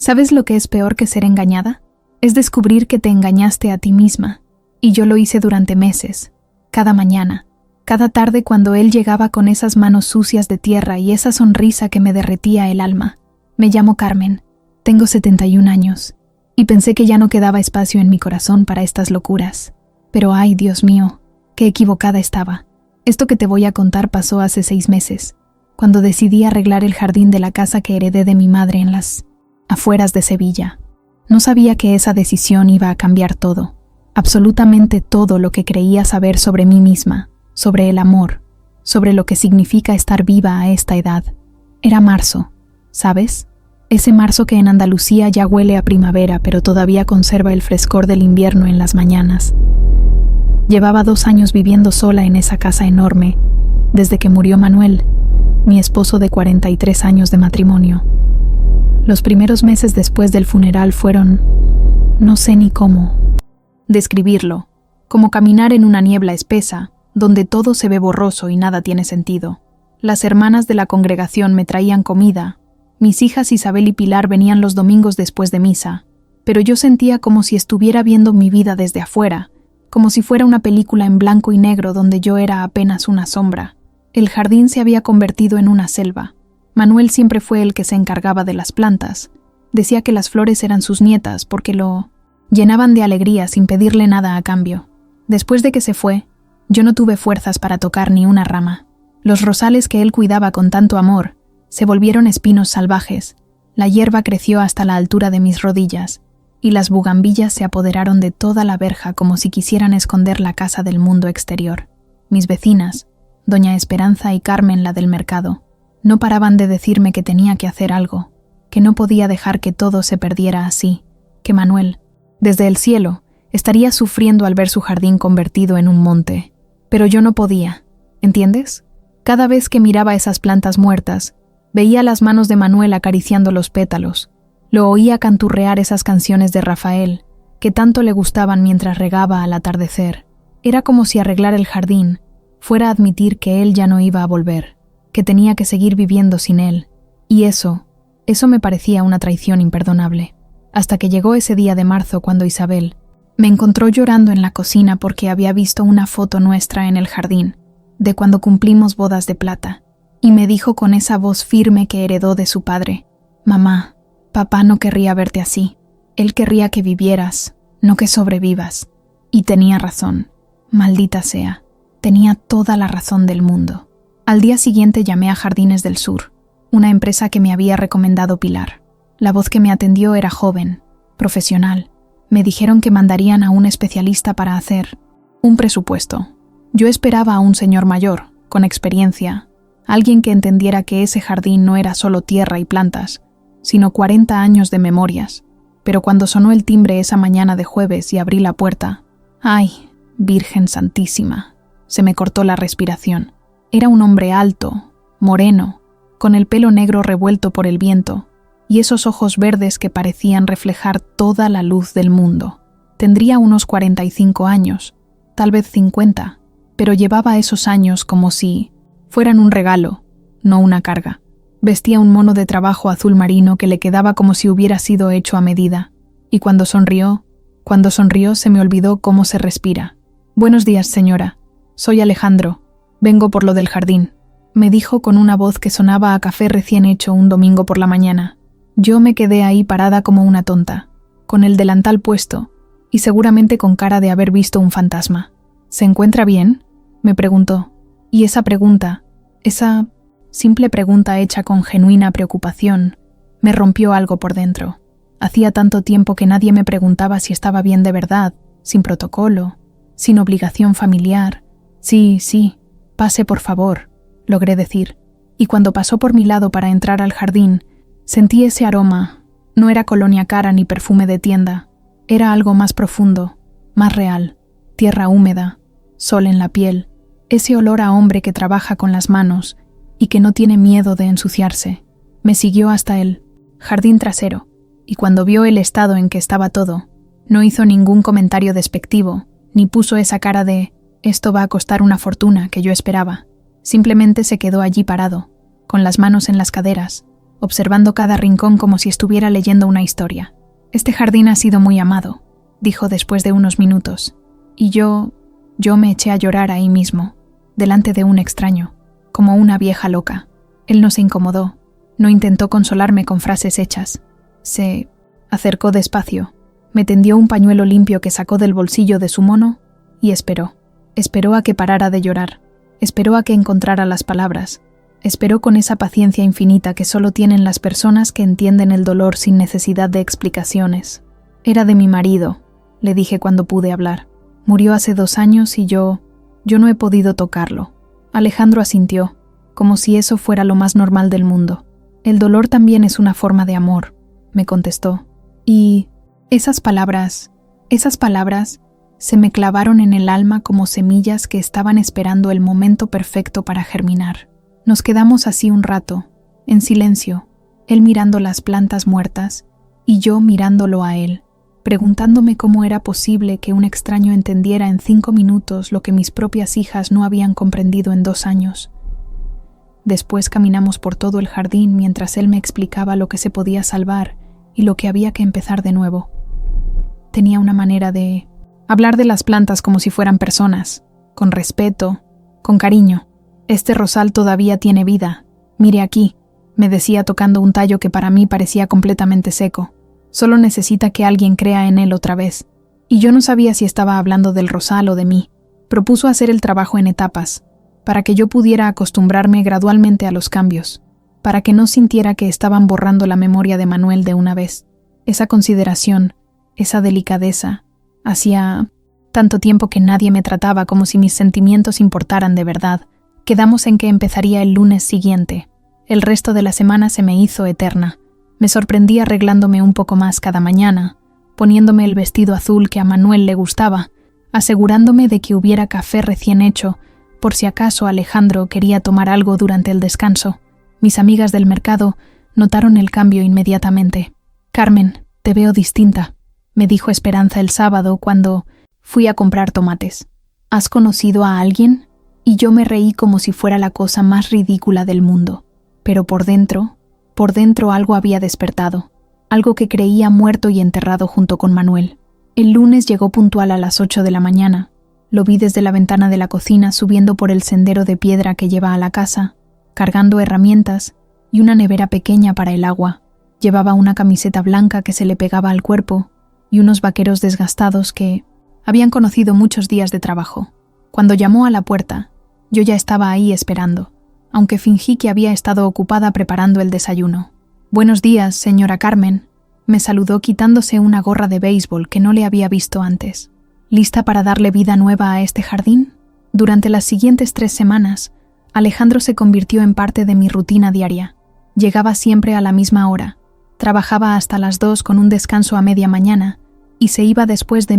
¿Sabes lo que es peor que ser engañada? Es descubrir que te engañaste a ti misma. Y yo lo hice durante meses, cada mañana, cada tarde cuando él llegaba con esas manos sucias de tierra y esa sonrisa que me derretía el alma. Me llamo Carmen, tengo 71 años, y pensé que ya no quedaba espacio en mi corazón para estas locuras. Pero ay, Dios mío, qué equivocada estaba. Esto que te voy a contar pasó hace 6 meses, cuando decidí arreglar el jardín de la casa que heredé de mi madre en las afueras de Sevilla. No sabía que esa decisión iba a cambiar todo, absolutamente todo lo que creía saber sobre mí misma, sobre el amor, sobre lo que significa estar viva a esta edad. Era marzo, ¿sabes? Ese marzo que en Andalucía ya huele a primavera, pero todavía conserva el frescor del invierno en las mañanas. Llevaba 2 años viviendo sola en esa casa enorme, desde que murió Manuel, mi esposo de 43 años de matrimonio. Los primeros meses después del funeral fueron, no sé ni cómo describirlo, como caminar en una niebla espesa, donde todo se ve borroso y nada tiene sentido. Las hermanas de la congregación me traían comida, mis hijas Isabel y Pilar venían los domingos después de misa, pero yo sentía como si estuviera viendo mi vida desde afuera, como si fuera una película en blanco y negro donde yo era apenas una sombra. El jardín se había convertido en una selva. Manuel siempre fue el que se encargaba de las plantas. Decía que las flores eran sus nietas porque lo llenaban de alegría sin pedirle nada a cambio. Después de que se fue, yo no tuve fuerzas para tocar ni una rama. Los rosales que él cuidaba con tanto amor se volvieron espinos salvajes. La hierba creció hasta la altura de mis rodillas y las bugambillas se apoderaron de toda la verja como si quisieran esconder la casa del mundo exterior. Mis vecinas, doña Esperanza y Carmen, la del mercado, no paraban de decirme que tenía que hacer algo, que no podía dejar que todo se perdiera así, que Manuel, desde el cielo, estaría sufriendo al ver su jardín convertido en un monte. Pero yo no podía, ¿entiendes? Cada vez que miraba esas plantas muertas, veía las manos de Manuel acariciando los pétalos, lo oía canturrear esas canciones de Rafael, que tanto le gustaban mientras regaba al atardecer. Era como si arreglar el jardín fuera a admitir que él ya no iba a volver, que tenía que seguir viviendo sin él, y eso me parecía una traición imperdonable. Hasta que llegó ese día de marzo cuando Isabel me encontró llorando en la cocina porque había visto una foto nuestra en el jardín, de cuando cumplimos bodas de plata, y me dijo con esa voz firme que heredó de su padre: «Mamá, papá no querría verte así. Él querría que vivieras, no que sobrevivas». Y tenía razón. Maldita sea. Tenía toda la razón del mundo. Al día siguiente llamé a Jardines del Sur, una empresa que me había recomendado Pilar. La voz que me atendió era joven, profesional. Me dijeron que mandarían a un especialista para hacer un presupuesto. Yo esperaba a un señor mayor, con experiencia, alguien que entendiera que ese jardín no era solo tierra y plantas, sino 40 años de memorias. Pero cuando sonó el timbre esa mañana de jueves y abrí la puerta, ¡ay, Virgen Santísima!, se me cortó la respiración. Era un hombre alto, moreno, con el pelo negro revuelto por el viento, y esos ojos verdes que parecían reflejar toda la luz del mundo. Tendría unos 45 años, tal vez 50, pero llevaba esos años como si fueran un regalo, no una carga. Vestía un mono de trabajo azul marino que le quedaba como si hubiera sido hecho a medida, y cuando sonrió se me olvidó cómo se respira. «Buenos días, señora. Soy Alejandro. Vengo por lo del jardín», me dijo con una voz que sonaba a café recién hecho un domingo por la mañana. Yo me quedé ahí parada como una tonta, con el delantal puesto, y seguramente con cara de haber visto un fantasma. «¿Se encuentra bien?», me preguntó. Y esa pregunta, esa simple pregunta hecha con genuina preocupación, me rompió algo por dentro. Hacía tanto tiempo que nadie me preguntaba si estaba bien de verdad, sin protocolo, sin obligación familiar. «Sí, pase por favor», logré decir, y cuando pasó por mi lado para entrar al jardín, sentí ese aroma. No era colonia cara ni perfume de tienda, era algo más profundo, más real, tierra húmeda, sol en la piel, ese olor a hombre que trabaja con las manos y que no tiene miedo de ensuciarse. Me siguió hasta el jardín trasero, y cuando vio el estado en que estaba todo, no hizo ningún comentario despectivo, ni puso esa cara de «esto va a costar una fortuna» que yo esperaba. Simplemente se quedó allí parado, con las manos en las caderas, observando cada rincón como si estuviera leyendo una historia. «Este jardín ha sido muy amado», dijo después de unos minutos, y yo me eché a llorar ahí mismo, delante de un extraño, como una vieja loca. Él no se incomodó, no intentó consolarme con frases hechas. Se acercó despacio, me tendió un pañuelo limpio que sacó del bolsillo de su mono y esperó. Esperó a que parara de llorar, esperó a que encontrara las palabras, esperó con esa paciencia infinita que solo tienen las personas que entienden el dolor sin necesidad de explicaciones. «Era de mi marido», le dije cuando pude hablar. «Murió hace 2 años y yo no he podido tocarlo». Alejandro asintió, como si eso fuera lo más normal del mundo. «El dolor también es una forma de amor», me contestó. Y esas palabras se me clavaron en el alma como semillas que estaban esperando el momento perfecto para germinar. Nos quedamos así un rato, en silencio, él mirando las plantas muertas y yo mirándolo a él, preguntándome cómo era posible que un extraño entendiera en 5 minutos lo que mis propias hijas no habían comprendido en 2 años. Después caminamos por todo el jardín mientras él me explicaba lo que se podía salvar y lo que había que empezar de nuevo. Tenía una manera de hablar de las plantas como si fueran personas, con respeto, con cariño. «Este rosal todavía tiene vida. Mire aquí», me decía tocando un tallo que para mí parecía completamente seco. «Solo necesita que alguien crea en él otra vez». Y yo no sabía si estaba hablando del rosal o de mí. Propuso hacer el trabajo en etapas, para que yo pudiera acostumbrarme gradualmente a los cambios, para que no sintiera que estaban borrando la memoria de Manuel de una vez. Esa consideración, esa delicadeza, hacía tanto tiempo que nadie me trataba como si mis sentimientos importaran de verdad. Quedamos en que empezaría el lunes siguiente. El resto de la semana se me hizo eterna. Me sorprendí arreglándome un poco más cada mañana, poniéndome el vestido azul que a Manuel le gustaba, asegurándome de que hubiera café recién hecho, por si acaso Alejandro quería tomar algo durante el descanso. Mis amigas del mercado notaron el cambio inmediatamente. «Carmen, te veo distinta», me dijo Esperanza el sábado cuando fui a comprar tomates. «¿Has conocido a alguien?». Y yo me reí como si fuera la cosa más ridícula del mundo. Pero por dentro algo había despertado, algo que creía muerto y enterrado junto con Manuel. El lunes llegó puntual a las 8 de la mañana. Lo vi desde la ventana de la cocina subiendo por el sendero de piedra que lleva a la casa, cargando herramientas y una nevera pequeña para el agua. Llevaba una camiseta blanca que se le pegaba al cuerpo y unos vaqueros desgastados que habían conocido muchos días de trabajo. Cuando llamó a la puerta, yo ya estaba ahí esperando, aunque fingí que había estado ocupada preparando el desayuno. «Buenos días, señora Carmen», me saludó quitándose una gorra de béisbol que no le había visto antes. ¿Lista para darle vida nueva a este jardín? Durante las siguientes 3 semanas, Alejandro se convirtió en parte de mi rutina diaria. Llegaba siempre a la misma hora, trabajaba hasta las 2 con un descanso a media mañana y se iba después de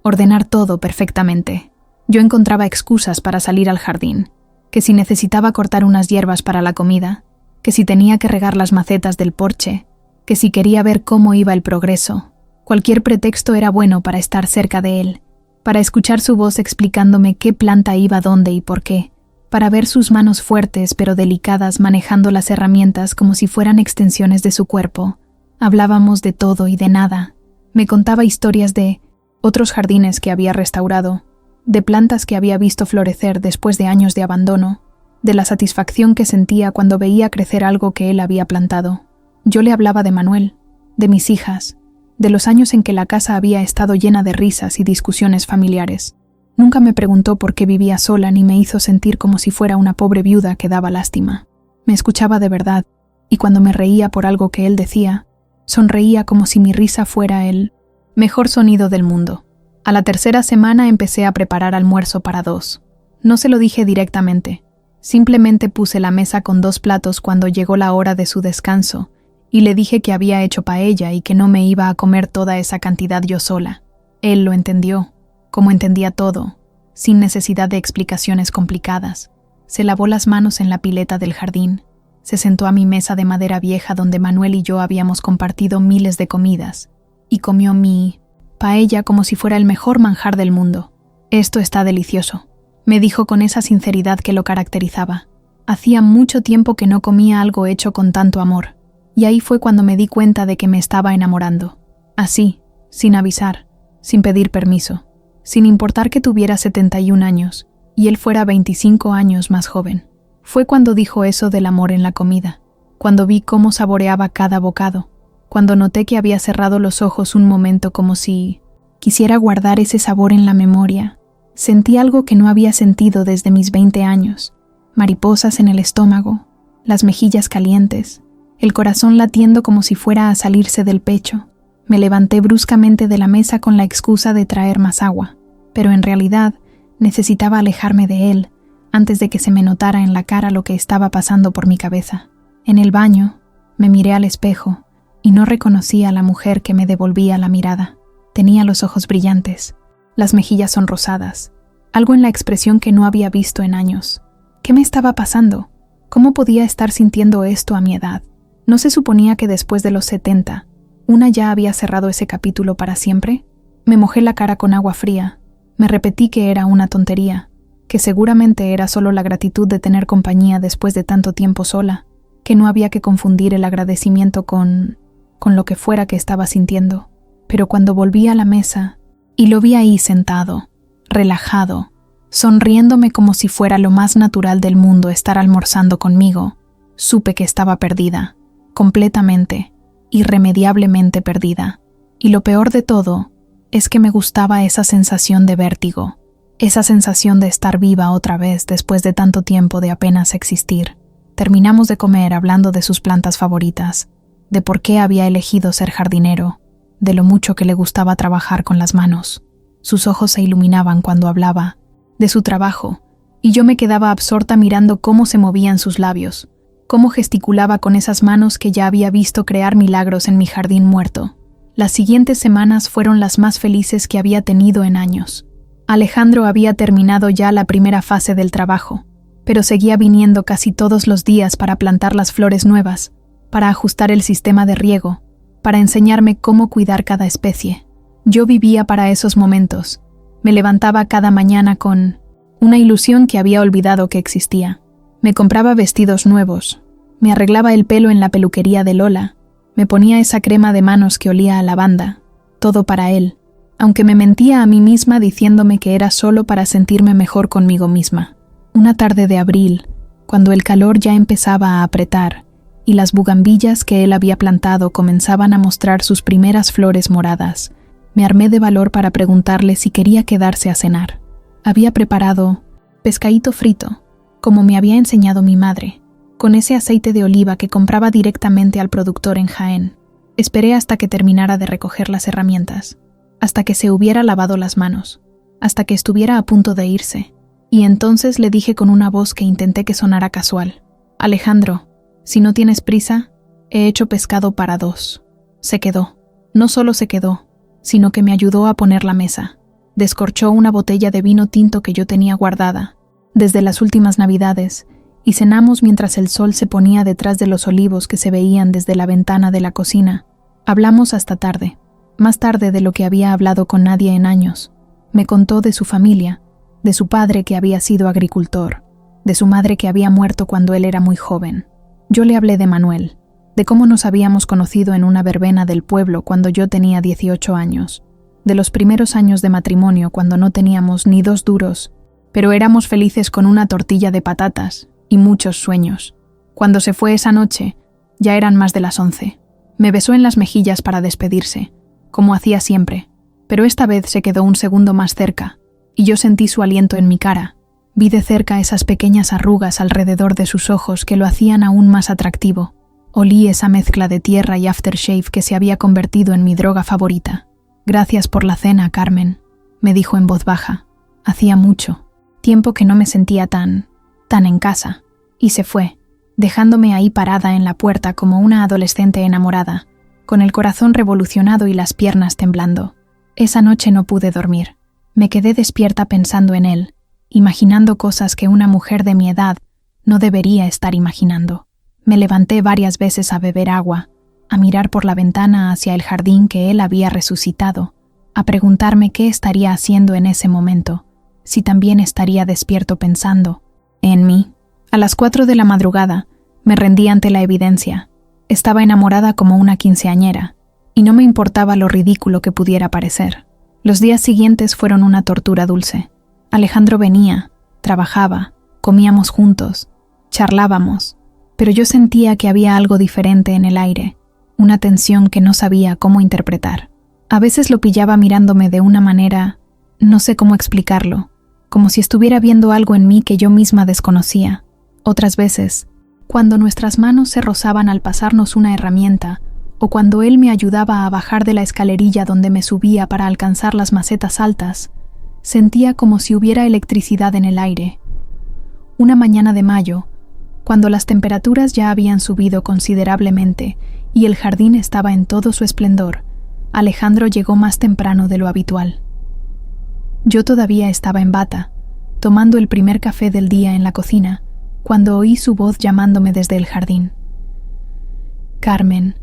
ordenar todo perfectamente. Yo encontraba excusas para salir al jardín, que si necesitaba cortar unas hierbas para la comida, que si tenía que regar las macetas del porche, que si quería ver cómo iba el progreso. Cualquier pretexto era bueno para estar cerca de él, para escuchar su voz explicándome qué planta iba dónde y por qué, para ver sus manos fuertes pero delicadas manejando las herramientas como si fueran extensiones de su cuerpo. Hablábamos de todo y de nada. Me contaba historias de otros jardines que había restaurado, de plantas que había visto florecer después de años de abandono, de la satisfacción que sentía cuando veía crecer algo que él había plantado. Yo le hablaba de Manuel, de mis hijas, de los años en que la casa había estado llena de risas y discusiones familiares. Nunca me preguntó por qué vivía sola ni me hizo sentir como si fuera una pobre viuda que daba lástima. Me escuchaba de verdad, y cuando me reía por algo que él decía, sonreía como si mi risa fuera el mejor sonido del mundo. A la 3ª semana empecé a preparar almuerzo para 2. No se lo dije directamente. Simplemente puse la mesa con 2 platos cuando llegó la hora de su descanso y le dije que había hecho paella y que no me iba a comer toda esa cantidad yo sola. Él lo entendió, como entendía todo, sin necesidad de explicaciones complicadas. Se lavó las manos en la pileta del jardín, se sentó a mi mesa de madera vieja donde Manuel y yo habíamos compartido miles de comidas, y comió mi paella como si fuera el mejor manjar del mundo. «Esto está delicioso», me dijo con esa sinceridad que lo caracterizaba. Hacía mucho tiempo que no comía algo hecho con tanto amor, y ahí fue cuando me di cuenta de que me estaba enamorando. Así, sin avisar, sin pedir permiso, sin importar que tuviera 71 años y él fuera 25 años más joven. Fue cuando dijo eso del amor en la comida, cuando vi cómo saboreaba cada bocado, cuando noté que había cerrado los ojos un momento como si quisiera guardar ese sabor en la memoria. Sentí algo que no había sentido desde mis 20 años, mariposas en el estómago, las mejillas calientes, el corazón latiendo como si fuera a salirse del pecho. Me levanté bruscamente de la mesa con la excusa de traer más agua, pero en realidad necesitaba alejarme de él antes de que se me notara en la cara lo que estaba pasando por mi cabeza. En el baño, me miré al espejo y no reconocí a la mujer que me devolvía la mirada. Tenía los ojos brillantes, las mejillas sonrosadas, algo en la expresión que no había visto en años. ¿Qué me estaba pasando? ¿Cómo podía estar sintiendo esto a mi edad? ¿No se suponía que después de los 70, una ya había cerrado ese capítulo para siempre? Me mojé la cara con agua fría. Me repetí que era una tontería, que seguramente era solo la gratitud de tener compañía después de tanto tiempo sola, que no había que confundir el agradecimiento con lo que fuera que estaba sintiendo. Pero cuando volví a la mesa y lo vi ahí sentado, relajado, sonriéndome como si fuera lo más natural del mundo estar almorzando conmigo, supe que estaba perdida, completamente, irremediablemente perdida. Y lo peor de todo es que me gustaba esa sensación de vértigo, esa sensación de estar viva otra vez después de tanto tiempo de apenas existir. Terminamos de comer hablando de sus plantas favoritas, de por qué había elegido ser jardinero, de lo mucho que le gustaba trabajar con las manos. Sus ojos se iluminaban cuando hablaba, de su trabajo, y yo me quedaba absorta mirando cómo se movían sus labios, cómo gesticulaba con esas manos que ya había visto crear milagros en mi jardín muerto. Las siguientes semanas fueron las más felices que había tenido en años. Alejandro había terminado ya la primera fase del trabajo, pero seguía viniendo casi todos los días para plantar las flores nuevas, para ajustar el sistema de riego, para enseñarme cómo cuidar cada especie. Yo vivía para esos momentos. Me levantaba cada mañana con una ilusión que había olvidado que existía. Me compraba vestidos nuevos, me arreglaba el pelo en la peluquería de Lola, me ponía esa crema de manos que olía a lavanda, todo para él, aunque me mentía a mí misma diciéndome que era solo para sentirme mejor conmigo misma. Una tarde de abril, cuando el calor ya empezaba a apretar y las bugambillas que él había plantado comenzaban a mostrar sus primeras flores moradas, me armé de valor para preguntarle si quería quedarse a cenar. Había preparado pescadito frito, como me había enseñado mi madre, con ese aceite de oliva que compraba directamente al productor en Jaén. Esperé hasta que terminara de recoger las herramientas, hasta que se hubiera lavado las manos, hasta que estuviera a punto de irse, y entonces le dije con una voz que intenté que sonara casual: Alejandro, si no tienes prisa, he hecho pescado para 2. Se quedó. No solo se quedó, sino que me ayudó a poner la mesa. Descorchó una botella de vino tinto que yo tenía guardada desde las últimas Navidades, y cenamos mientras el sol se ponía detrás de los olivos que se veían desde la ventana de la cocina. Hablamos hasta tarde, más tarde de lo que había hablado con nadie en años. Me contó de su familia, de su padre que había sido agricultor, de su madre que había muerto cuando él era muy joven. Yo le hablé de Manuel, de cómo nos habíamos conocido en una verbena del pueblo cuando yo tenía 18 años, de los primeros años de matrimonio cuando no teníamos ni 2 duros, pero éramos felices con una tortilla de patatas y muchos sueños. Cuando se fue esa noche, ya eran más de las 11. Me besó en las mejillas para despedirse, como hacía siempre, pero esta vez se quedó un segundo más cerca, y yo sentí su aliento en mi cara. Vi de cerca esas pequeñas arrugas alrededor de sus ojos que lo hacían aún más atractivo. Olí esa mezcla de tierra y aftershave que se había convertido en mi droga favorita. Gracias por la cena, Carmen, me dijo en voz baja. Hacía mucho tiempo que no me sentía tan en casa. Y se fue, dejándome ahí parada en la puerta como una adolescente enamorada, con el corazón revolucionado y las piernas temblando. Esa noche no pude dormir. Me quedé despierta pensando en él, imaginando cosas que una mujer de mi edad no debería estar imaginando. Me levanté varias veces a beber agua, a mirar por la ventana hacia el jardín que él había resucitado, a preguntarme qué estaría haciendo en ese momento, si también estaría despierto pensando en mí. A las 4 de la madrugada me rendí ante la evidencia. Estaba enamorada como una quinceañera, y no me importaba lo ridículo que pudiera parecer. Los días siguientes fueron una tortura dulce. Alejandro venía, trabajaba, comíamos juntos, charlábamos, pero yo sentía que había algo diferente en el aire, una tensión que no sabía cómo interpretar. A veces lo pillaba mirándome de una manera, no sé cómo explicarlo, como si estuviera viendo algo en mí que yo misma desconocía. Otras veces, cuando nuestras manos se rozaban al pasarnos una herramienta, o cuando él me ayudaba a bajar de la escalerilla donde me subía para alcanzar las macetas altas, sentía como si hubiera electricidad en el aire. Una mañana de mayo, cuando las temperaturas ya habían subido considerablemente y el jardín estaba en todo su esplendor, Alejandro llegó más temprano de lo habitual. Yo todavía estaba en bata, tomando el primer café del día en la cocina, cuando oí su voz llamándome desde el jardín. «Carmen,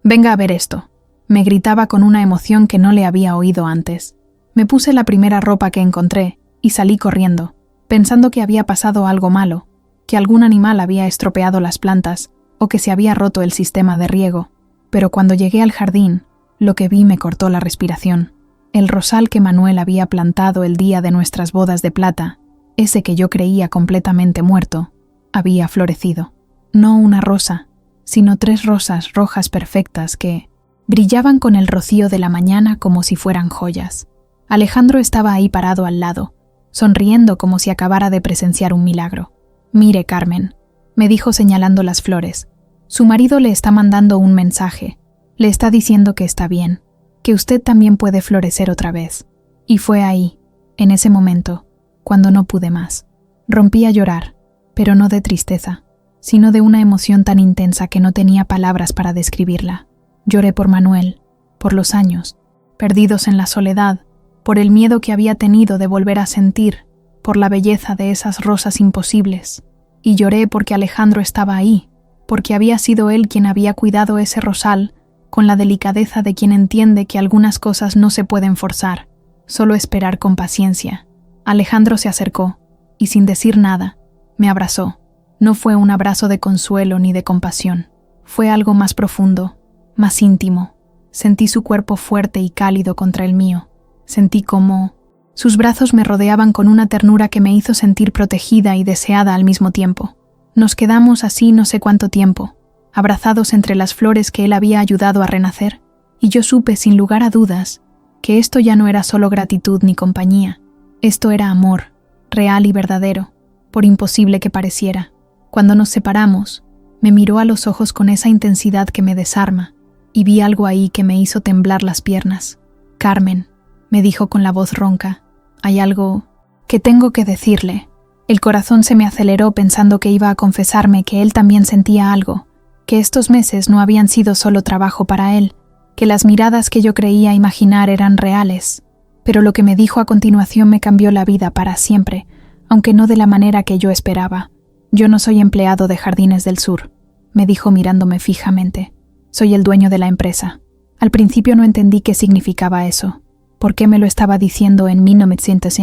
venga a ver esto», me gritaba con una emoción que no le había oído antes. Me puse la primera ropa que encontré y salí corriendo, pensando que había pasado algo malo, que algún animal había estropeado las plantas o que se había roto el sistema de riego. Pero cuando llegué al jardín, lo que vi me cortó la respiración. El rosal que Manuel había plantado el día de nuestras bodas de plata, ese que yo creía completamente muerto, había florecido. No una rosa, sino 3 rosas rojas perfectas que brillaban con el rocío de la mañana como si fueran joyas. Alejandro estaba ahí parado al lado, sonriendo como si acabara de presenciar un milagro. «Mire, Carmen», me dijo señalando las flores, «su marido le está mandando un mensaje. Le está diciendo que está bien, que usted también puede florecer otra vez». Y fue ahí, en ese momento, cuando no pude más. Rompí a llorar, pero no de tristeza, sino de una emoción tan intensa que no tenía palabras para describirla. Lloré por Manuel, por los años, perdidos en la soledad, por el miedo que había tenido de volver a sentir, por la belleza de esas rosas imposibles. Y lloré porque Alejandro estaba ahí, porque había sido él quien había cuidado ese rosal con la delicadeza de quien entiende que algunas cosas no se pueden forzar, solo esperar con paciencia. Alejandro se acercó, y sin decir nada, me abrazó. No fue un abrazo de consuelo ni de compasión, fue algo más profundo, más íntimo. Sentí su cuerpo fuerte y cálido contra el mío. Sentí como sus brazos me rodeaban con una ternura que me hizo sentir protegida y deseada al mismo tiempo. Nos quedamos así no sé cuánto tiempo, abrazados entre las flores que él había ayudado a renacer, y yo supe sin lugar a dudas que esto ya no era solo gratitud ni compañía. Esto era amor, real y verdadero, por imposible que pareciera. Cuando nos separamos, me miró a los ojos con esa intensidad que me desarma, y vi algo ahí que me hizo temblar las piernas. «Carmen», me dijo con la voz ronca, «hay algo que tengo que decirle». El corazón se me aceleró pensando que iba a confesarme que él también sentía algo, que estos meses no habían sido solo trabajo para él, que las miradas que yo creía imaginar eran reales. Pero lo que me dijo a continuación me cambió la vida para siempre, aunque no de la manera que yo esperaba. «Yo no soy empleado de Jardines del Sur», me dijo mirándome fijamente. «Soy el dueño de la empresa». Al principio no entendí qué significaba eso. ¿Por qué me lo estaba diciendo en 1900?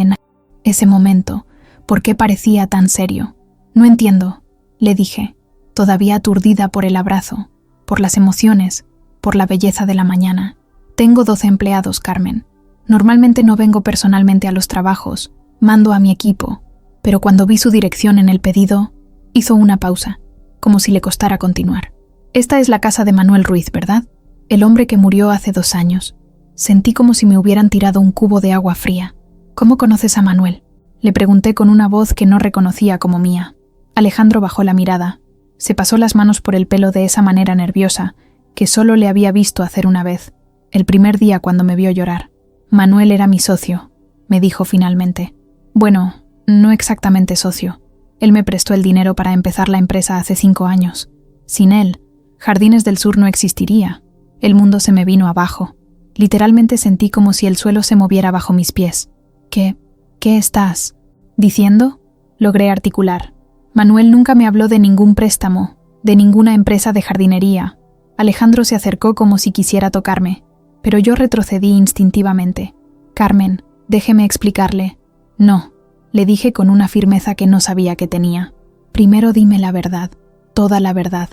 Ese momento, ¿por qué parecía tan serio? «No entiendo», le dije, todavía aturdida por el abrazo, por las emociones, por la belleza de la mañana. «Tengo 12 empleados, Carmen. Normalmente no vengo personalmente a los trabajos, mando a mi equipo, pero cuando vi su dirección en el pedido, hizo una pausa, como si le costara continuar. Esta es la casa de Manuel Ruiz, ¿verdad? El hombre que murió hace 2 años. Sentí como si me hubieran tirado un cubo de agua fría. ¿Cómo conoces a Manuel?, le pregunté con una voz que no reconocía como mía. Alejandro bajó la mirada. Se pasó las manos por el pelo de esa manera nerviosa que solo le había visto hacer una vez, el primer día cuando me vio llorar. «Manuel era mi socio», me dijo finalmente. «Bueno, no exactamente socio. Él me prestó el dinero para empezar la empresa hace 5 años. Sin él, Jardines del Sur no existiría. El mundo se me vino abajo. Literalmente sentí como si el suelo se moviera bajo mis pies. ¿Qué estás diciendo?», logré articular. «Manuel nunca me habló de ningún préstamo, de ninguna empresa de jardinería». Alejandro se acercó como si quisiera tocarme, pero yo retrocedí instintivamente. «Carmen, déjeme explicarle». «No», le dije con una firmeza que no sabía que tenía. Primero dime la verdad, toda la verdad.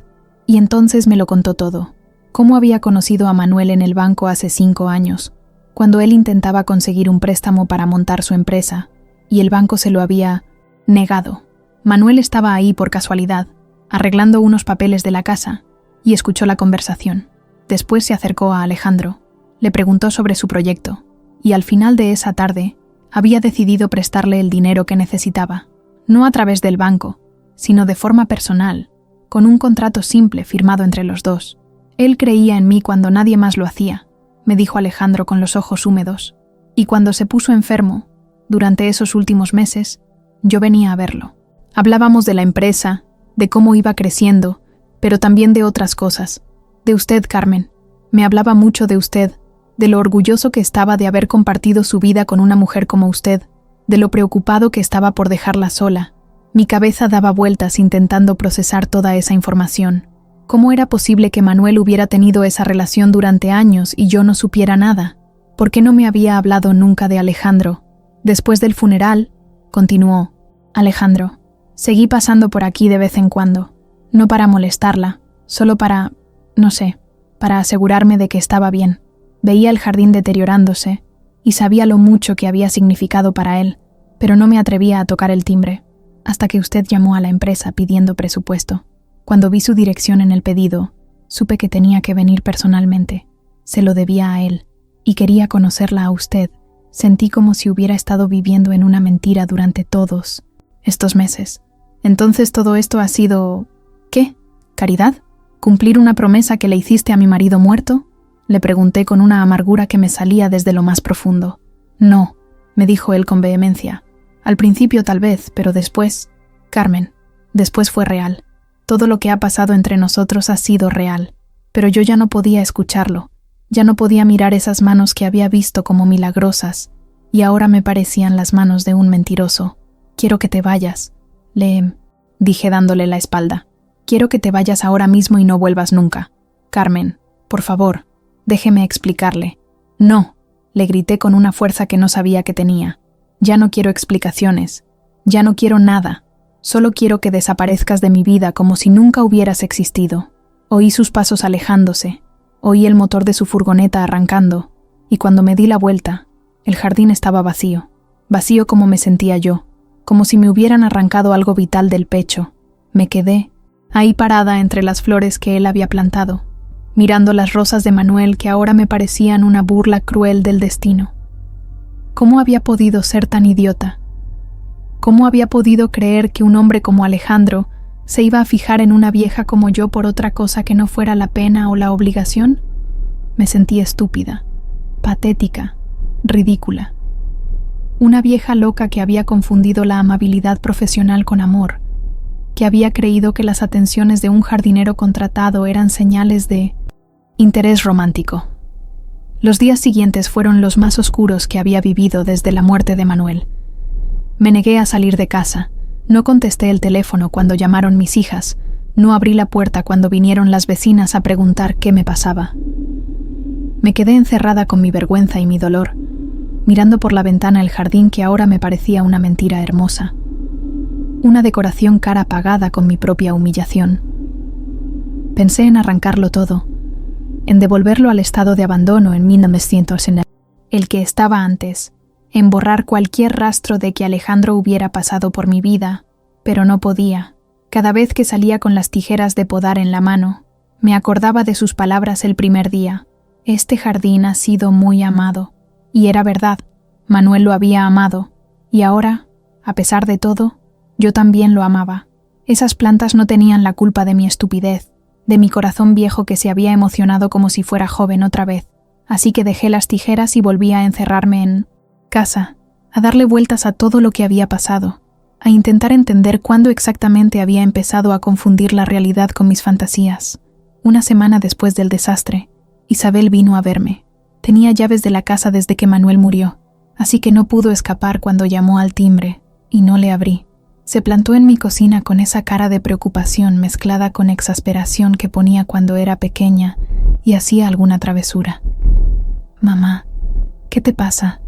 Y entonces me lo contó todo. Cómo había conocido a Manuel en el banco hace 5 años, cuando él intentaba conseguir un préstamo para montar su empresa, y el banco se lo había negado. Manuel estaba ahí por casualidad, arreglando unos papeles de la casa, y escuchó la conversación. Después se acercó a Alejandro, le preguntó sobre su proyecto, y al final de esa tarde había decidido prestarle el dinero que necesitaba, no a través del banco, sino de forma personal, con un contrato simple firmado entre los dos. Él creía en mí cuando nadie más lo hacía, me dijo Alejandro con los ojos húmedos, y cuando se puso enfermo, durante esos últimos meses, yo venía a verlo. Hablábamos de la empresa, de cómo iba creciendo, pero también de otras cosas. De usted, Carmen. Me hablaba mucho de usted, de lo orgulloso que estaba de haber compartido su vida con una mujer como usted, de lo preocupado que estaba por dejarla sola. Mi cabeza daba vueltas intentando procesar toda esa información. ¿Cómo era posible que Manuel hubiera tenido esa relación durante años y yo no supiera nada? ¿Por qué no me había hablado nunca de Alejandro? Después del funeral, continuó, Alejandro, seguí pasando por aquí de vez en cuando, no para molestarla, solo para, no sé, para asegurarme de que estaba bien. Veía el jardín deteriorándose y sabía lo mucho que había significado para él, pero no me atrevía a tocar el timbre, hasta que usted llamó a la empresa pidiendo presupuesto. Cuando vi su dirección en el pedido, supe que tenía que venir personalmente. Se lo debía a él, y quería conocerla a usted. Sentí como si hubiera estado viviendo en una mentira durante todos estos meses. Entonces todo esto ha sido... ¿qué? ¿Caridad? ¿Cumplir una promesa que le hiciste a mi marido muerto? Le pregunté con una amargura que me salía desde lo más profundo. No, me dijo él con vehemencia. Al principio tal vez, pero después... Carmen, después fue real. Todo lo que ha pasado entre nosotros ha sido real, pero yo ya no podía escucharlo, ya no podía mirar esas manos que había visto como milagrosas, y ahora me parecían las manos de un mentiroso. Quiero que te vayas, le dije dándole la espalda. Quiero que te vayas ahora mismo y no vuelvas nunca. Carmen, por favor, déjeme explicarle. No, le grité con una fuerza que no sabía que tenía. Ya no quiero explicaciones, ya no quiero nada. Solo quiero que desaparezcas de mi vida como si nunca hubieras existido. Oí sus pasos alejándose, oí el motor de su furgoneta arrancando, y cuando me di la vuelta, el jardín estaba vacío. Vacío como me sentía yo, como si me hubieran arrancado algo vital del pecho. Me quedé, ahí parada entre las flores que él había plantado, mirando las rosas de Manuel que ahora me parecían una burla cruel del destino. ¿Cómo había podido ser tan idiota? ¿Cómo había podido creer que un hombre como Alejandro se iba a fijar en una vieja como yo por otra cosa que no fuera la pena o la obligación? Me sentí estúpida, patética, ridícula. Una vieja loca que había confundido la amabilidad profesional con amor, que había creído que las atenciones de un jardinero contratado eran señales de interés romántico. Los días siguientes fueron los más oscuros que había vivido desde la muerte de Manuel. Me negué a salir de casa, no contesté el teléfono cuando llamaron mis hijas, no abrí la puerta cuando vinieron las vecinas a preguntar qué me pasaba. Me quedé encerrada con mi vergüenza y mi dolor, mirando por la ventana el jardín que ahora me parecía una mentira hermosa. Una decoración cara pagada con mi propia humillación. Pensé en arrancarlo todo, en devolverlo al estado de abandono en 1900, el que estaba antes, en borrar cualquier rastro de que Alejandro hubiera pasado por mi vida, pero no podía. Cada vez que salía con las tijeras de podar en la mano, me acordaba de sus palabras el primer día. Este jardín ha sido muy amado. Y era verdad, Manuel lo había amado, y ahora, a pesar de todo, yo también lo amaba. Esas plantas no tenían la culpa de mi estupidez, de mi corazón viejo que se había emocionado como si fuera joven otra vez, así que dejé las tijeras y volví a encerrarme en casa, a darle vueltas a todo lo que había pasado, a intentar entender cuándo exactamente había empezado a confundir la realidad con mis fantasías. Una semana después del desastre, Isabel vino a verme. Tenía llaves de la casa desde que Manuel murió, así que no pudo escapar cuando llamó al timbre, y no le abrí. Se plantó en mi cocina con esa cara de preocupación mezclada con exasperación que ponía cuando era pequeña y hacía alguna travesura. «Mamá, ¿qué te pasa?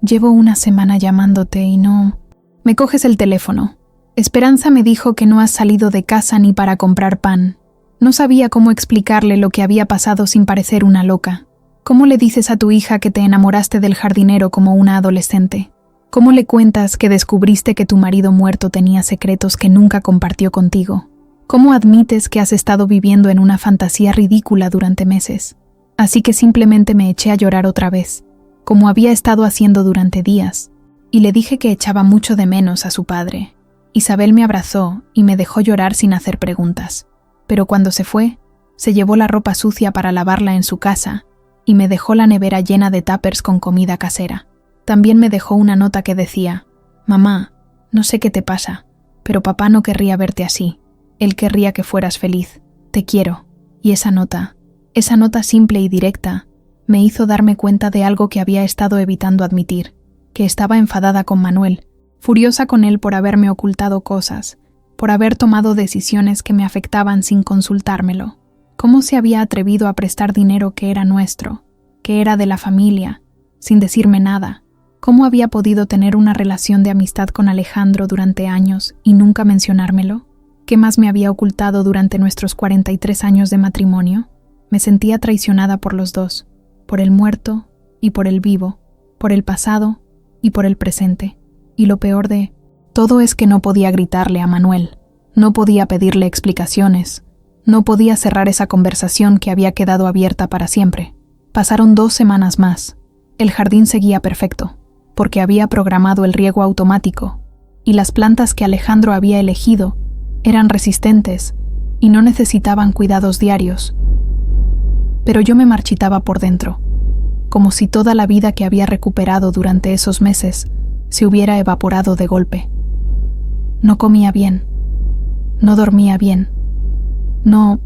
Llevo una semana llamándote y no...» «Me coges el teléfono», Esperanza me dijo que no has salido de casa ni para comprar pan. No sabía cómo explicarle lo que había pasado sin parecer una loca. ¿Cómo le dices a tu hija que te enamoraste del jardinero como una adolescente? ¿Cómo le cuentas que descubriste que tu marido muerto tenía secretos que nunca compartió contigo? ¿Cómo admites que has estado viviendo en una fantasía ridícula durante meses? Así que simplemente me eché a llorar otra vez, como había estado haciendo durante días, y le dije que echaba mucho de menos a su padre. Isabel me abrazó y me dejó llorar sin hacer preguntas. Pero cuando se fue, se llevó la ropa sucia para lavarla en su casa y me dejó la nevera llena de tuppers con comida casera. También me dejó una nota que decía: «Mamá, no sé qué te pasa, pero papá no querría verte así. Él querría que fueras feliz. Te quiero». Y esa nota simple y directa, me hizo darme cuenta de algo que había estado evitando admitir, que estaba enfadada con Manuel, furiosa con él por haberme ocultado cosas, por haber tomado decisiones que me afectaban sin consultármelo. ¿Cómo se había atrevido a prestar dinero que era nuestro, que era de la familia, sin decirme nada? ¿Cómo había podido tener una relación de amistad con Alejandro durante años y nunca mencionármelo? ¿Qué más me había ocultado durante nuestros 43 años de matrimonio? Me sentía traicionada por los dos, por el muerto y por el vivo, por el pasado y por el presente. Y lo peor de todo es que no podía gritarle a Manuel, no podía pedirle explicaciones, no podía cerrar esa conversación que había quedado abierta para siempre. Pasaron 2 semanas más. El jardín seguía perfecto, porque había programado el riego automático, y las plantas que Alejandro había elegido eran resistentes y no necesitaban cuidados diarios. Pero yo me marchitaba por dentro, como si toda la vida que había recuperado durante esos meses se hubiera evaporado de golpe. No comía bien, no dormía bien, no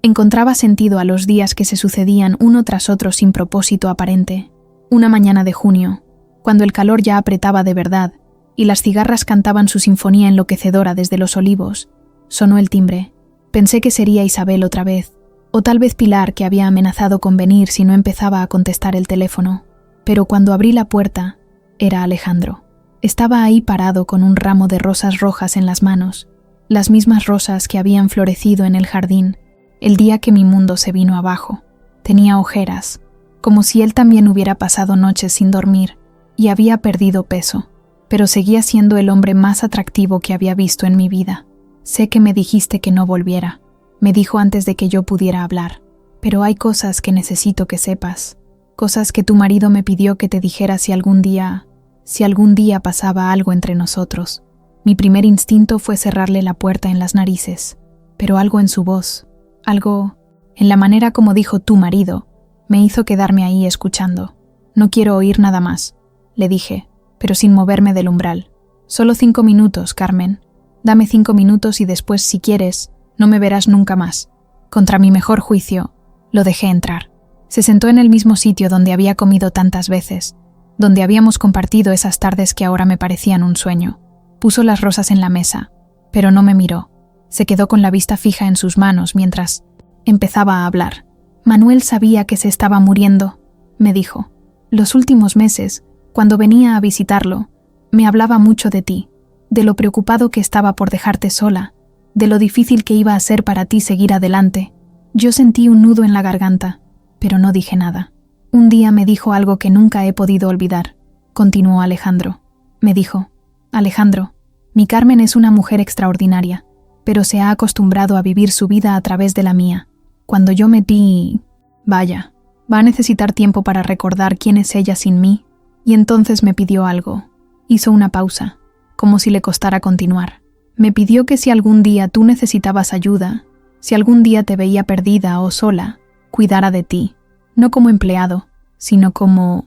encontraba sentido a los días que se sucedían uno tras otro sin propósito aparente. Una mañana de junio, cuando el calor ya apretaba de verdad y las cigarras cantaban su sinfonía enloquecedora desde los olivos, sonó el timbre. Pensé que sería Isabel otra vez, o tal vez Pilar, que había amenazado con venir si no empezaba a contestar el teléfono. Pero cuando abrí la puerta, era Alejandro. Estaba ahí parado con un ramo de rosas rojas en las manos, las mismas rosas que habían florecido en el jardín el día que mi mundo se vino abajo. Tenía ojeras, como si él también hubiera pasado noches sin dormir y había perdido peso, pero seguía siendo el hombre más atractivo que había visto en mi vida. Sé que me dijiste que no volviera, me dijo antes de que yo pudiera hablar, pero hay cosas que necesito que sepas, cosas que tu marido me pidió que te dijera si algún día pasaba algo entre nosotros. Mi primer instinto fue cerrarle la puerta en las narices, pero algo en su voz, algo en la manera como dijo tu marido, me hizo quedarme ahí escuchando. No quiero oír nada más, le dije, pero sin moverme del umbral. Solo 5 minutos, Carmen. Dame 5 minutos y después, si quieres, no me verás nunca más. Contra mi mejor juicio, lo dejé entrar. Se sentó en el mismo sitio donde había comido tantas veces, donde habíamos compartido esas tardes que ahora me parecían un sueño. Puso las rosas en la mesa, pero no me miró. Se quedó con la vista fija en sus manos mientras empezaba a hablar. Manuel sabía que se estaba muriendo, me dijo. Los últimos meses, cuando venía a visitarlo, me hablaba mucho de ti, de lo preocupado que estaba por dejarte sola, de lo difícil que iba a ser para ti seguir adelante. Yo sentí un nudo en la garganta, pero no dije nada. Un día me dijo algo que nunca he podido olvidar, continuó Alejandro. Me dijo: Alejandro, mi Carmen es una mujer extraordinaria, pero se ha acostumbrado a vivir su vida a través de la mía. Cuando yo metí... Vaya, va a necesitar tiempo para recordar quién es ella sin mí. Y entonces me pidió algo. Hizo una pausa, como si le costara continuar. Me pidió que si algún día tú necesitabas ayuda, si algún día te veía perdida o sola, cuidara de ti. No como empleado, sino como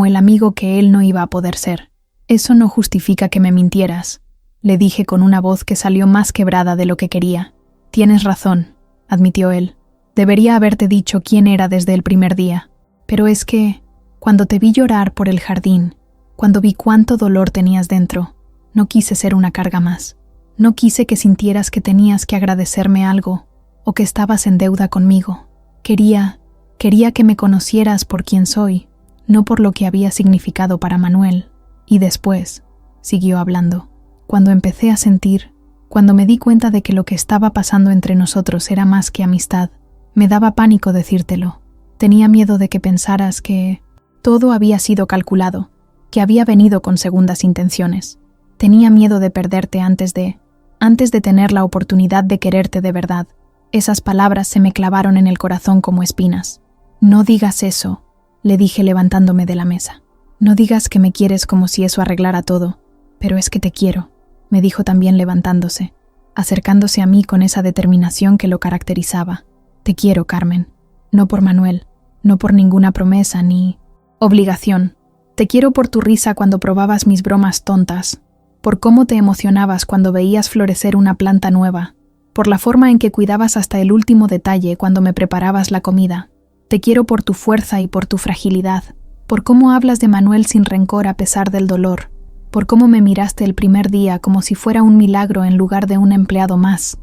el amigo que él no iba a poder ser. Eso no justifica que me mintieras, le dije con una voz que salió más quebrada de lo que quería. Tienes razón, admitió él. Debería haberte dicho quién era desde el primer día. Pero es que, cuando te vi llorar por el jardín, cuando vi cuánto dolor tenías dentro, no quise ser una carga más. No quise que sintieras que tenías que agradecerme algo, o que estabas en deuda conmigo. Quería que me conocieras por quien soy, no por lo que había significado para Manuel. Y después, siguió hablando, cuando empecé a sentir, cuando me di cuenta de que lo que estaba pasando entre nosotros era más que amistad, me daba pánico decírtelo. Tenía miedo de que pensaras que todo había sido calculado, que había venido con segundas intenciones. Tenía miedo de perderte antes de tener la oportunidad de quererte de verdad. Esas palabras se me clavaron en el corazón como espinas. No digas eso, le dije levantándome de la mesa. No digas que me quieres como si eso arreglara todo, pero es que te quiero, me dijo también levantándose, acercándose a mí con esa determinación que lo caracterizaba. Te quiero, Carmen. No por Manuel, no por ninguna promesa ni obligación. Te quiero por tu risa cuando probabas mis bromas tontas, por cómo te emocionabas cuando veías florecer una planta nueva, por la forma en que cuidabas hasta el último detalle cuando me preparabas la comida. Te quiero por tu fuerza y por tu fragilidad, por cómo hablas de Manuel sin rencor a pesar del dolor, por cómo me miraste el primer día como si fuera un milagro en lugar de un empleado más.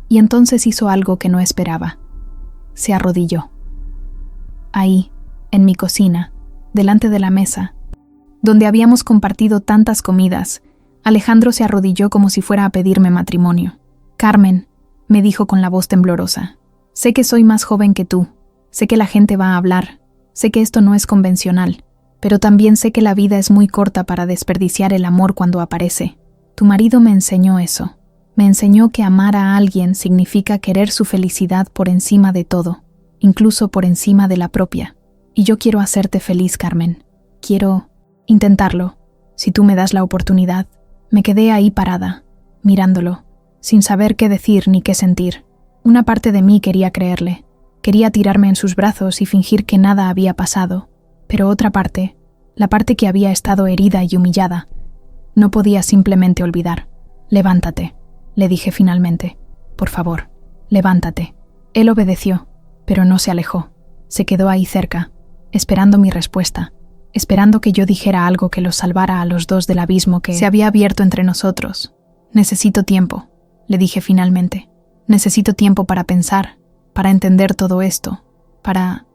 Y entonces hizo algo que no esperaba. Se arrodilló. Ahí, en mi cocina, delante de la mesa, donde habíamos compartido tantas comidas, Alejandro se arrodilló como si fuera a pedirme matrimonio. Carmen, me dijo con la voz temblorosa, sé que soy más joven que tú, sé que la gente va a hablar, sé que esto no es convencional, pero también sé que la vida es muy corta para desperdiciar el amor cuando aparece. Tu marido me enseñó eso. Me enseñó que amar a alguien significa querer su felicidad por encima de todo, incluso por encima de la propia. Y yo quiero hacerte feliz, Carmen. Quiero intentarlo, si tú me das la oportunidad. Me quedé ahí parada, mirándolo, sin saber qué decir ni qué sentir. Una parte de mí quería creerle. Quería tirarme en sus brazos y fingir que nada había pasado. Pero otra parte, la parte que había estado herida y humillada, no podía simplemente olvidar. Levántate, le dije finalmente. Por favor, levántate. Él obedeció, pero no se alejó. Se quedó ahí cerca, esperando mi respuesta, esperando que yo dijera algo que los salvara a los dos del abismo que se había abierto entre nosotros. Necesito tiempo, le dije finalmente. Necesito tiempo para pensar, para entender todo esto, para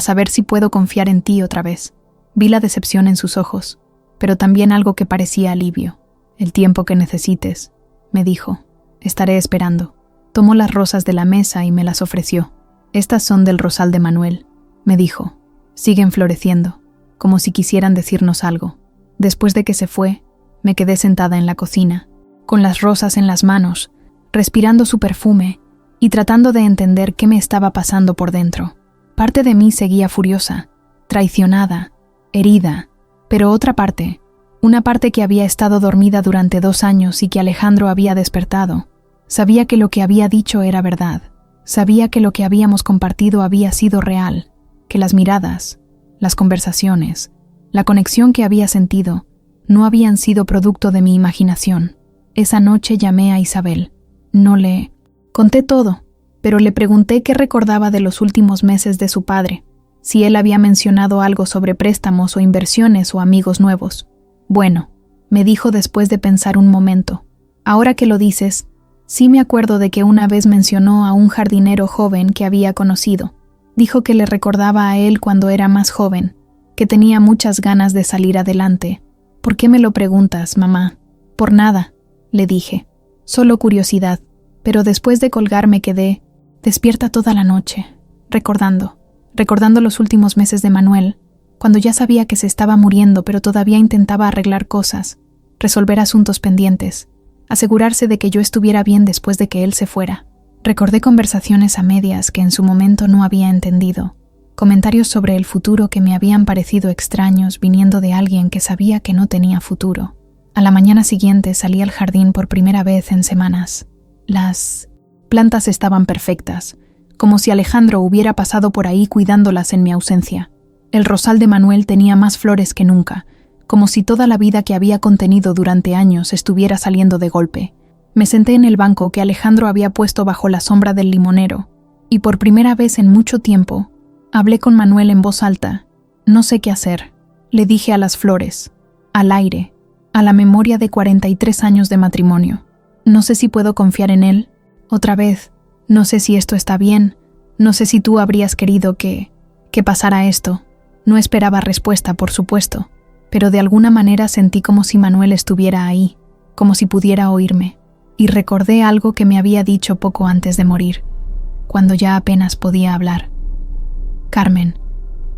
saber si puedo confiar en ti otra vez. Vi la decepción en sus ojos, pero también algo que parecía alivio. El tiempo que necesites, me dijo. Estaré esperando. Tomó las rosas de la mesa y me las ofreció. Estas son del rosal de Manuel, me dijo. Siguen floreciendo, como si quisieran decirnos algo. Después de que se fue, me quedé sentada en la cocina, con las rosas en las manos, respirando su perfume y tratando de entender qué me estaba pasando por dentro. Parte de mí seguía furiosa, traicionada, herida, pero otra parte, una parte que había estado dormida durante 2 años y que Alejandro había despertado, sabía que lo que había dicho era verdad, sabía que lo que habíamos compartido había sido real, que las miradas, las conversaciones, la conexión que había sentido, no habían sido producto de mi imaginación. Esa noche llamé a Isabel. No le conté todo, pero le pregunté qué recordaba de los últimos meses de su padre, si él había mencionado algo sobre préstamos o inversiones o amigos nuevos. Bueno, me dijo después de pensar un momento. Ahora que lo dices, sí me acuerdo de que una vez mencionó a un jardinero joven que había conocido. Dijo que le recordaba a él cuando era más joven, que tenía muchas ganas de salir adelante. ¿Por qué me lo preguntas, mamá? Por nada, le dije. Solo curiosidad. Pero después de colgar me quedé despierta toda la noche, recordando los últimos meses de Manuel, cuando ya sabía que se estaba muriendo pero todavía intentaba arreglar cosas, resolver asuntos pendientes, asegurarse de que yo estuviera bien después de que él se fuera. Recordé conversaciones a medias que en su momento no había entendido, comentarios sobre el futuro que me habían parecido extraños viniendo de alguien que sabía que no tenía futuro. A la mañana siguiente salí al jardín por primera vez en semanas. Las plantas estaban perfectas, como si Alejandro hubiera pasado por ahí cuidándolas en mi ausencia. El rosal de Manuel tenía más flores que nunca, como si toda la vida que había contenido durante años estuviera saliendo de golpe. Me senté en el banco que Alejandro había puesto bajo la sombra del limonero, y por primera vez en mucho tiempo, hablé con Manuel en voz alta. No sé qué hacer, le dije a las flores, al aire, a la memoria de 43 años de matrimonio. No sé si puedo confiar en él. Otra vez, no sé si esto está bien, no sé si tú habrías querido que pasara esto. No esperaba respuesta, por supuesto, pero de alguna manera sentí como si Manuel estuviera ahí, como si pudiera oírme, y recordé algo que me había dicho poco antes de morir, cuando ya apenas podía hablar. Carmen,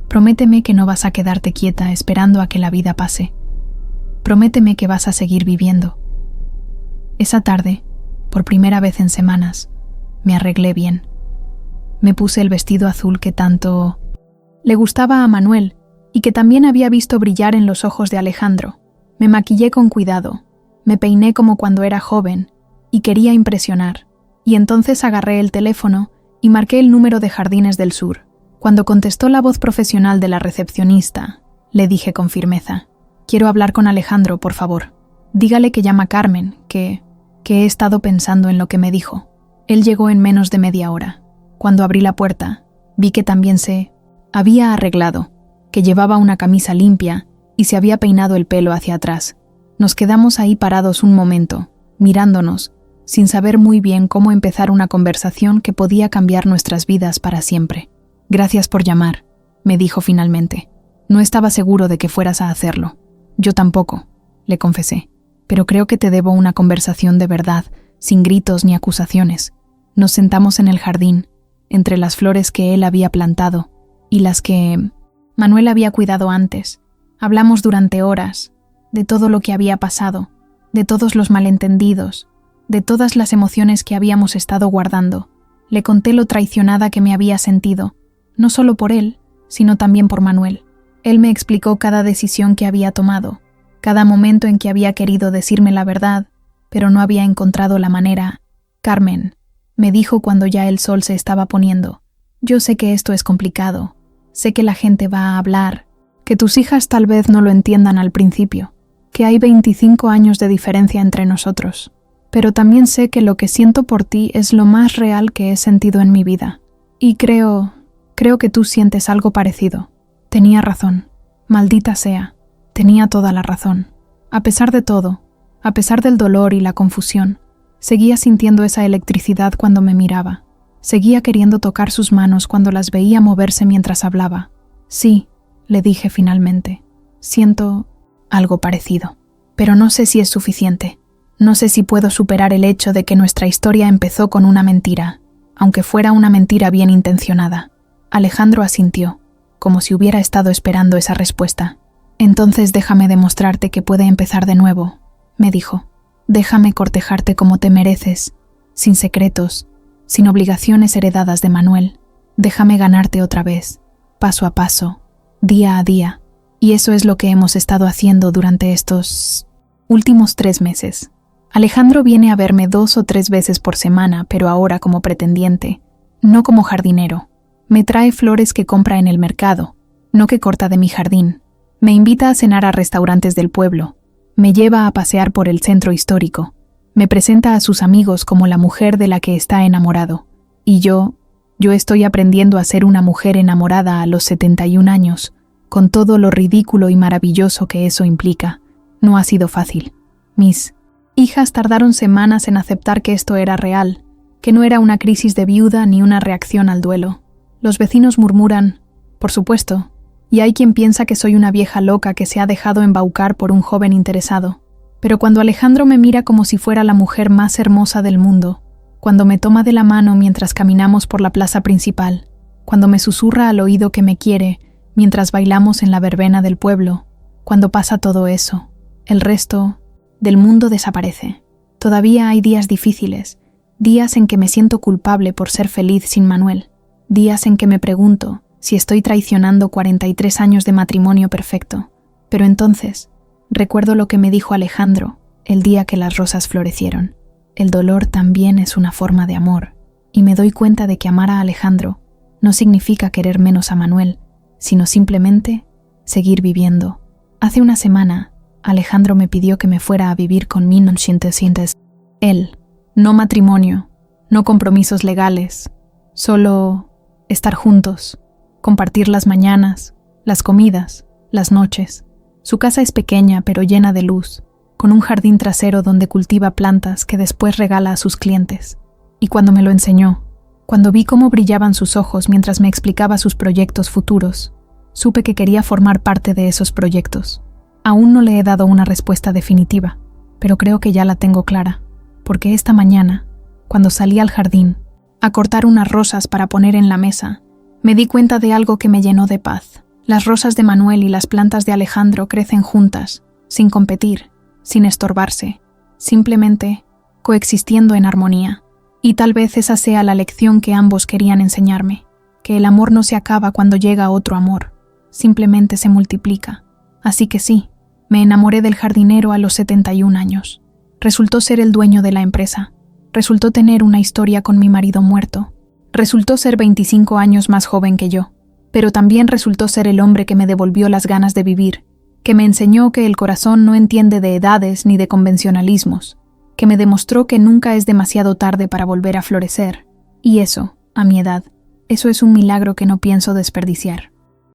prométeme que no vas a quedarte quieta esperando a que la vida pase. Prométeme que vas a seguir viviendo. Esa tarde, por primera vez en semanas, me arreglé bien. Me puse el vestido azul que tanto le gustaba a Manuel y que también había visto brillar en los ojos de Alejandro. Me maquillé con cuidado, me peiné como cuando era joven y quería impresionar, y entonces agarré el teléfono y marqué el número de Jardines del Sur. Cuando contestó la voz profesional de la recepcionista, le dije con firmeza: «Quiero hablar con Alejandro, por favor. Dígale que llama Carmen, que he estado pensando en lo que me dijo». Él llegó en menos de media hora. Cuando abrí la puerta, vi que también se había arreglado, que llevaba una camisa limpia y se había peinado el pelo hacia atrás. Nos quedamos ahí parados un momento, mirándonos, sin saber muy bien cómo empezar una conversación que podía cambiar nuestras vidas para siempre. «Gracias por llamar», me dijo finalmente. «No estaba seguro de que fueras a hacerlo». «Yo tampoco», le confesé, «pero creo que te debo una conversación de verdad, sin gritos ni acusaciones». Nos sentamos en el jardín, entre las flores que él había plantado y las que Manuel había cuidado antes. Hablamos durante horas, de todo lo que había pasado, de todos los malentendidos, de todas las emociones que habíamos estado guardando. Le conté lo traicionada que me había sentido, no solo por él, sino también por Manuel. Él me explicó cada decisión que había tomado, cada momento en que había querido decirme la verdad, pero no había encontrado la manera. «Carmen», me dijo cuando ya el sol se estaba poniendo, «yo sé que esto es complicado, sé que la gente va a hablar, que tus hijas tal vez no lo entiendan al principio, que hay 25 años de diferencia entre nosotros, pero también sé que lo que siento por ti es lo más real que he sentido en mi vida, y creo que tú sientes algo parecido». Tenía razón, maldita sea, tenía toda la razón. A pesar de todo, a pesar del dolor y la confusión, seguía sintiendo esa electricidad cuando me miraba. Seguía queriendo tocar sus manos cuando las veía moverse mientras hablaba. «Sí», le dije finalmente, «siento algo parecido. Pero no sé si es suficiente. No sé si puedo superar el hecho de que nuestra historia empezó con una mentira, aunque fuera una mentira bien intencionada». Alejandro asintió, como si hubiera estado esperando esa respuesta. «Entonces déjame demostrarte que puede empezar de nuevo», me dijo. «Déjame cortejarte como te mereces, sin secretos, sin obligaciones heredadas de Manuel. Déjame ganarte otra vez, paso a paso, día a día». Y eso es lo que hemos estado haciendo durante estos últimos 3 meses. Alejandro viene a verme 2 o 3 veces por semana, pero ahora como pretendiente, no como jardinero. Me trae flores que compra en el mercado, no que corta de mi jardín. Me invita a cenar a restaurantes del pueblo. Me lleva a pasear por el centro histórico. Me presenta a sus amigos como la mujer de la que está enamorado. Y yo estoy aprendiendo a ser una mujer enamorada a los 71 años, con todo lo ridículo y maravilloso que eso implica. No ha sido fácil. Mis hijas tardaron semanas en aceptar que esto era real, que no era una crisis de viuda ni una reacción al duelo. Los vecinos murmuran, por supuesto, y hay quien piensa que soy una vieja loca que se ha dejado embaucar por un joven interesado. Pero cuando Alejandro me mira como si fuera la mujer más hermosa del mundo, cuando me toma de la mano mientras caminamos por la plaza principal, cuando me susurra al oído que me quiere mientras bailamos en la verbena del pueblo, cuando pasa todo eso, el resto del mundo desaparece. Todavía hay días difíciles, días en que me siento culpable por ser feliz sin Manuel, días en que me pregunto si estoy traicionando 43 años de matrimonio perfecto. Pero entonces recuerdo lo que me dijo Alejandro el día que las rosas florecieron. El dolor también es una forma de amor, y me doy cuenta de que amar a Alejandro no significa querer menos a Manuel, sino simplemente seguir viviendo. Hace una semana, Alejandro me pidió que me fuera a vivir con mí non sientes. Él, no matrimonio, no compromisos legales, solo estar juntos, compartir las mañanas, las comidas, las noches. Su casa es pequeña pero llena de luz, con un jardín trasero donde cultiva plantas que después regala a sus clientes. Y cuando me lo enseñó, cuando vi cómo brillaban sus ojos mientras me explicaba sus proyectos futuros, supe que quería formar parte de esos proyectos. Aún no le he dado una respuesta definitiva, pero creo que ya la tengo clara, porque esta mañana, cuando salí al jardín a cortar unas rosas para poner en la mesa, me di cuenta de algo que me llenó de paz. Las rosas de Manuel y las plantas de Alejandro crecen juntas, sin competir, sin estorbarse, simplemente coexistiendo en armonía. Y tal vez esa sea la lección que ambos querían enseñarme, que el amor no se acaba cuando llega otro amor, simplemente se multiplica. Así que sí, me enamoré del jardinero a los 71 años. Resultó ser el dueño de la empresa. Resultó tener una historia con mi marido muerto. Resultó ser 25 años más joven que yo. Pero también resultó ser el hombre que me devolvió las ganas de vivir, que me enseñó que el corazón no entiende de edades ni de convencionalismos, que me demostró que nunca es demasiado tarde para volver a florecer. Y eso, a mi edad, eso es un milagro que no pienso desperdiciar.